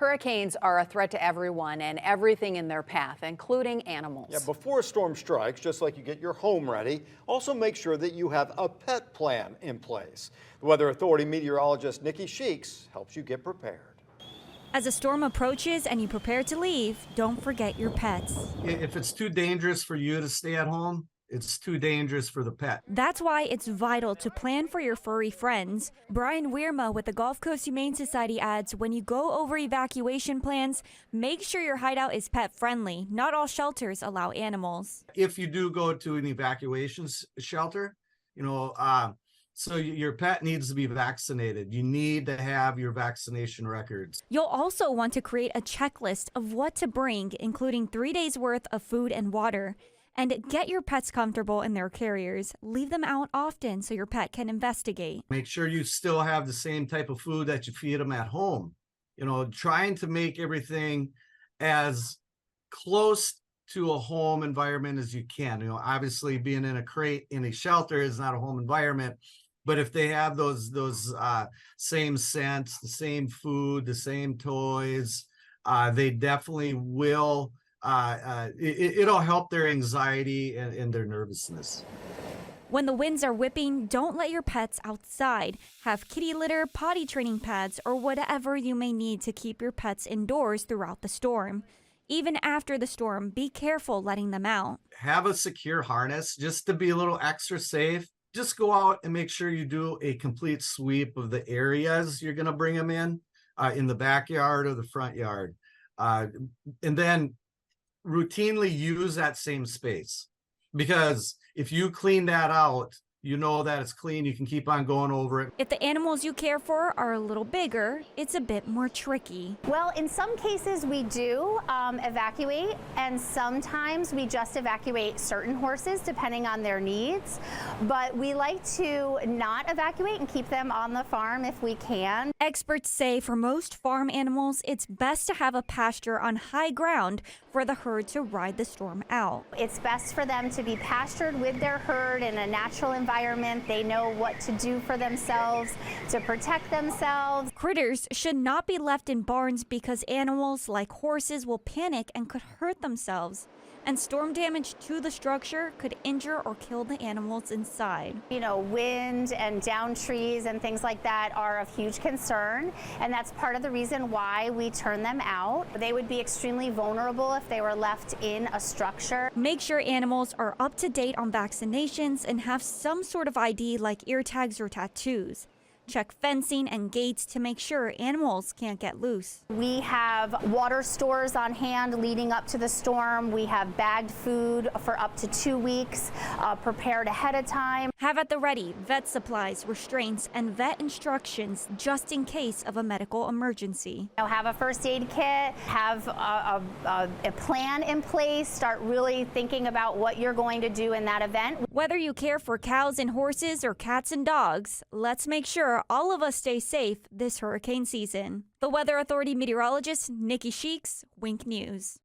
Hurricanes are a threat to everyone and everything in their path, including animals. Yeah, before a storm strikes, just like you get your home ready, also make sure that you have a pet plan in place. The Weather Authority meteorologist Nikki Sheeks helps you get prepared. As a storm approaches and you prepare to leave, don't forget your pets. If it's too dangerous for you to stay at home, it's too dangerous for the pet. That's why it's vital to plan for your furry friends. Brian Weirma with the Gulf Coast Humane Society adds, when you go over evacuation plans, make sure your hideout is pet friendly. Not all shelters allow animals. If you do go to an evacuation shelter, so your pet needs to be vaccinated. You need to have your vaccination records. You'll also want to create a checklist of what to bring, including 3 days worth of food and water. And get your pets comfortable in their carriers. Leave them out often so your pet can investigate. Make sure you still have the same type of food that you feed them at home. Trying to make everything as close to a home environment as you can. Obviously being in a crate in a shelter is not a home environment, but if they have those same scents, the same food, the same toys, they definitely will. It'll help their anxiety and their nervousness. When the winds are whipping, don't let your pets outside. Have kitty litter, potty training pads, or whatever you may need to keep your pets indoors throughout the storm. Even after the storm, be careful letting them out. Have a secure harness just to be a little extra safe. Just go out and make sure you do a complete sweep of the areas you're going to bring them in the backyard or the front yard. And then routinely use that same space, because if you clean that out, you know that it's clean. You can keep on going over it. If the animals you care for are a little bigger, it's a bit more tricky. Well, in some cases we do evacuate, and sometimes we just evacuate certain horses depending on their needs. But we like to not evacuate and keep them on the farm if we can. Experts say for most farm animals, it's best to have a pasture on high ground for the herd to ride the storm out. It's best for them to be pastured with their herd in a natural environment. They know what to do for themselves to protect themselves. Critters should not be left in barns because animals like horses will panic and could hurt themselves. And storm damage to the structure could injure or kill the animals inside. Wind and down trees and things like that are of huge concern, and that's part of the reason why we turn them out. They would be extremely vulnerable if they were left in a structure. Make sure animals are up to date on vaccinations and have some sort of ID like ear tags or tattoos. Check fencing and gates to make sure animals can't get loose. We have water stores on hand leading up to the storm. We have bagged food for up to 2 weeks, prepared ahead of time. Have at the ready vet supplies, restraints, and vet instructions just in case of a medical emergency. Have a first aid kit, have a plan in place, start really thinking about what you're going to do in that event. Whether you care for cows and horses or cats and dogs, let's make sure all of us stay safe this hurricane season. The Weather Authority meteorologist Nikki Sheeks, Wink News.